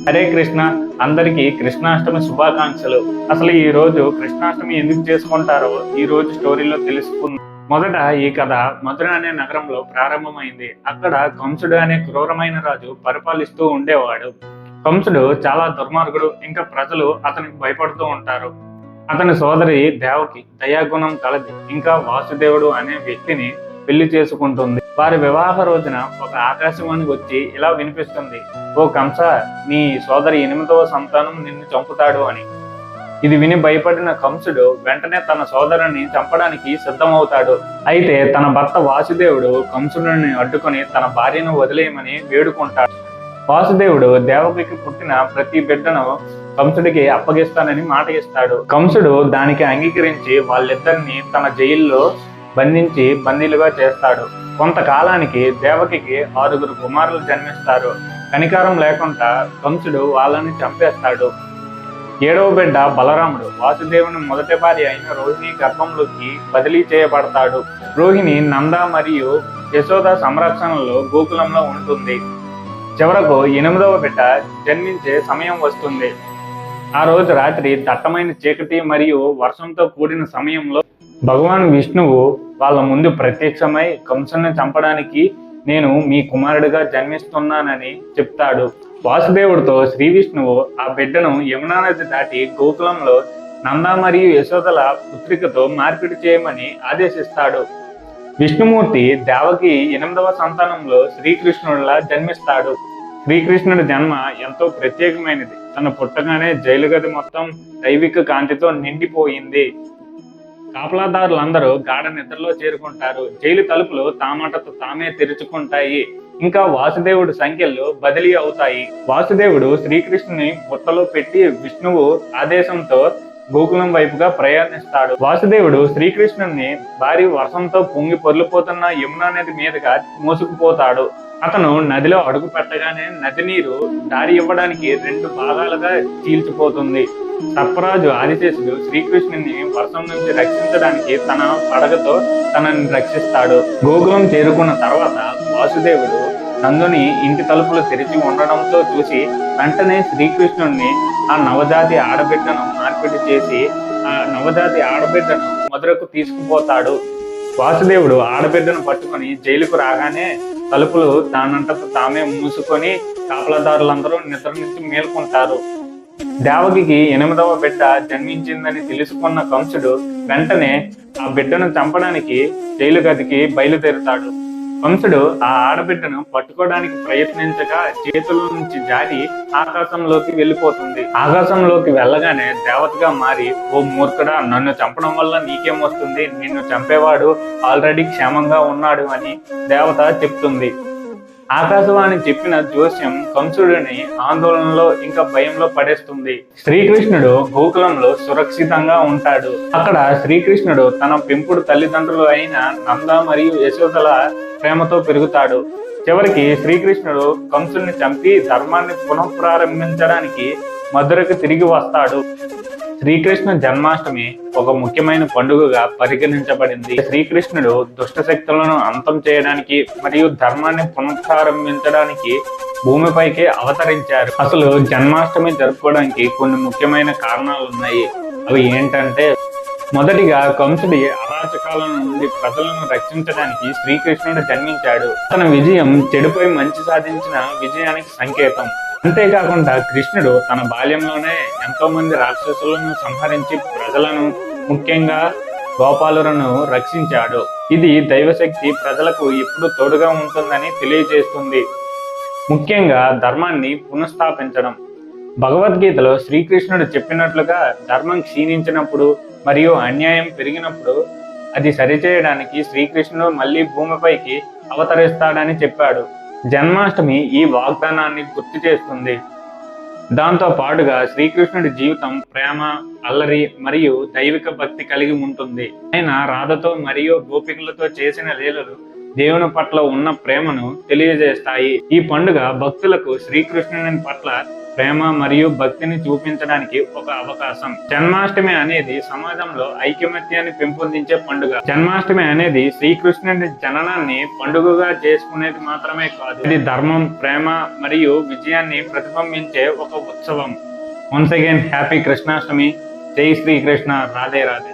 హరే కృష్ణ. అందరికీ కృష్ణాష్టమి శుభాకాంక్షలు. అసలు ఈ రోజు కృష్ణాష్టమి ఎందుకు చేసుకుంటారో ఈ రోజు స్టోరీలో తెలుసుకుందాం. మొదట ఈ కథ మధుర అనే నగరంలో ప్రారంభమైంది. అక్కడ కంసుడు అనే క్రూరమైన రాజు పరిపాలిస్తూ ఉండేవాడు. కంసుడు చాలా దుర్మార్గుడు. ఇంకా ప్రజలు అతనికి భయపడుతూ ఉంటారు. అతని సోదరి దేవకి దయాగుణం కలది. ఇంకా వాసుదేవుడు అనే వ్యక్తిని పెళ్లి చేసుకుంటుంది. వారి వివాహ రోజున ఒక ఆకాశవాణి వచ్చి ఇలా వినిపిస్తుంది, ఓ కంస, నీ సోదరి 8వ సంతానం నిన్ను చంపుతాడు అని. ఇది విని భయపడిన కంసుడు వెంటనే తన సోదరుని చంపడానికి సిద్ధమవుతాడు. అయితే తన భర్త వాసుదేవుడు కంసుడిని అడ్డుకొని తన భార్యను వదిలేయమని వేడుకుంటాడు. వాసుదేవుడు దేవకికి పుట్టిన ప్రతి బిడ్డను కంసుడికి అప్పగిస్తానని మాట ఇస్తాడు. కంసుడు దానికి అంగీకరించి వాళ్ళిద్దరిని తన జైల్లో బంధించి బందీలుగా చేస్తాడు. కొంతకాలానికి దేవకికి 6 కుమారులు జన్మిస్తారు. కనికారం లేకుండా కంసుడు వాళ్ళని చంపేస్తాడు. 7వ బిడ్డ బలరాముడు వాసుదేవుని మొదటి భార్య అయిన రోహిణి గర్భంలోకి బదిలీ చేయబడతాడు. రోహిణి నంద మరియు యశోద సంరక్షణలో గోకులంలో ఉంటుంది. చివరకు 8వ బిడ్డ జన్మించే సమయం వస్తుంది. ఆ రోజు రాత్రి దట్టమైన చీకటి మరియు వర్షంతో కూడిన సమయంలో భగవాన్ విష్ణువు వాళ్ళ ముందు ప్రత్యక్షమై కంసుని చంపడానికి నేను మీ కుమారుడిగా జన్మిస్తున్నానని చెప్తాడు. వాసుదేవుడితో శ్రీ విష్ణువు ఆ బిడ్డను యమునా నది దాటి గోకులంలో నంద మరియు యశోదల పుత్రికతో మార్పిడి చేయమని ఆదేశిస్తాడు. విష్ణుమూర్తి దేవకి 8వ సంతానంలో శ్రీకృష్ణుడిలా జన్మిస్తాడు. శ్రీకృష్ణుడి జన్మ ఎంతో ప్రత్యేకమైనది. తన పుట్టగానే జైలు గది మొత్తం దైవిక కాంతితో నిండిపోయింది. కాపలాదారులందరూ గాఢ నిద్రలో చేరుకుంటారు. జైలు తలుపులు తామంటతో తామే తెరుచుకుంటాయి. ఇంకా వాసుదేవుడు సంఖ్యలు బదిలీ అవుతాయి. వాసుదేవుడు శ్రీకృష్ణుని బుట్టలో పెట్టి విష్ణువు ఆదేశంతో గోకులం వైపుగా ప్రయాణిస్తాడు. వాసుదేవుడు శ్రీకృష్ణుని భారీ వర్షంతో పొంగి పొర్లిపోతున్న యమునా నది మీదుగా మోసుకుపోతాడు. అతను నదిలో అడుగు పెట్టగానే నది నీరు దారి ఇవ్వడానికి 2 భాగాలుగా చీల్చిపోతుంది. సర్పరాజు ఆదిశేషుడు శ్రీకృష్ణుని వర్షం నుంచి రక్షించడానికి తన పడగతో తనని రక్షిస్తాడు. గోకులం చేరుకున్న తర్వాత వాసుదేవుడు నందుని ఇంటి తలుపులు తెరిచి ఉండడంతో చూసి వెంటనే శ్రీకృష్ణుడిని ఆ నవజాతి ఆడబిడ్డను మార్పిడి చేసి ఆ నవజాతి ఆడబిడ్డను మధురకు తీసుకుపోతాడు. వాసుదేవుడు ఆడబిడ్డను పట్టుకొని జైలుకు రాగానే తలుపులు తానంతట తామే మూసుకొని కాపలాదారులందరూ నిద్ర నుంచి మేల్కొంటారు. దేవకికి 8వ బిడ్డ జన్మించిందని తెలుసుకున్న కంసుడు వెంటనే ఆ బిడ్డను చంపడానికి జైలు గదికి బయలుదేరుతాడు. కంసుడు ఆ ఆడబిడ్డను పట్టుకోవడానికి ప్రయత్నించగా చేతుల నుంచి జారి ఆకాశంలోకి వెళ్ళిపోతుంది. ఆకాశంలోకి వెళ్ళగానే దేవతగా మారి, ఓ మూర్ఖుడా, నన్ను చంపడం వల్ల నీకేమొస్తుంది? నిన్ను చంపేవాడు ఆల్రెడీ క్షేమంగా ఉన్నాడు అని దేవత చెప్తుంది. ఆకాశవాణి చెప్పిన జోస్యం కంసుడిని ఆందోళనలో ఇంకా భయంలో పడేస్తుంది. శ్రీకృష్ణుడు గోకులంలో సురక్షితంగా ఉంటాడు. అక్కడ శ్రీకృష్ణుడు తన పెంపుడు తల్లిదండ్రులు అయిన నంద మరియు యశోదల ప్రేమతో పెరుగుతాడు. చివరికి శ్రీకృష్ణుడు కంసుడిని చంపి ధర్మాన్ని పునఃప్రారంభించడానికి మధురకు తిరిగి వస్తాడు. శ్రీకృష్ణ జన్మాష్టమి ఒక ముఖ్యమైన పండుగగా పరిగణించబడింది. శ్రీకృష్ణుడు దుష్ట శక్తులను అంతం చేయడానికి మరియు ధర్మాన్ని పునఃప్రారంభించడానికి భూమిపైకి అవతరించారు. అసలు జన్మాష్టమి జరుపుకోవడానికి కొన్ని ముఖ్యమైన కారణాలు ఉన్నాయి. అవి ఏంటంటే, మొదటిగా కంసుడి అరాచకాల నుండి ప్రజలను రక్షించడానికి శ్రీకృష్ణుడు జన్మించాడు. తన విజయం చెడుపై మంచి సాధించిన విజయానికి సంకేతం. అంతేకాకుండా కృష్ణుడు తన బాల్యంలోనే ఎంతో మంది రాక్షసులను సంహరించి ప్రజలను, ముఖ్యంగా గోపాలులను రక్షించాడు. ఇది దైవశక్తి ప్రజలకు ఎప్పుడు తోడుగా ఉంటుందని తెలియజేస్తుంది. ముఖ్యంగా ధర్మాన్ని పునఃస్థాపించడం. భగవద్గీతలో శ్రీకృష్ణుడు చెప్పినట్లుగా ధర్మం క్షీణించినప్పుడు మరియు అన్యాయం పెరిగినప్పుడు అది సరిచేయడానికి శ్రీకృష్ణుడు మళ్ళీ భూమిపైకి అవతరిస్తాడని చెప్పాడు. జన్మాష్టమి ఈ వాగ్దానాన్ని గుర్తు చేస్తుంది. దాంతో పాటుగా శ్రీకృష్ణుడి జీవితం ప్రేమ, అల్లరి మరియు దైవిక భక్తి కలిగి ఉంటుంది. ఆయన రాధతో మరియు గోపికలతో చేసిన లీలలు దేవుని పట్ల ఉన్న ప్రేమను తెలియజేస్తాయి. ఈ పండుగ భక్తులకు శ్రీకృష్ణుని పట్ల ప్రేమ మరియు భక్తిని చూపించడానికి ఒక అవకాశం. జన్మాష్టమి అనేది సమాజంలో ఐకమత్యాన్ని పెంపొందించే పండుగ. జన్మాష్టమి అనేది శ్రీకృష్ణుడి జననాన్ని పండుగగా చేసుకునేది మాత్రమే కాదు, ఇది ధర్మం, ప్రేమ మరియు విజయాన్ని ప్రతిబింబించే ఒక ఉత్సవం. Once again happy Krishnashtami. జై శ్రీకృష్ణ. రాధే రాధే.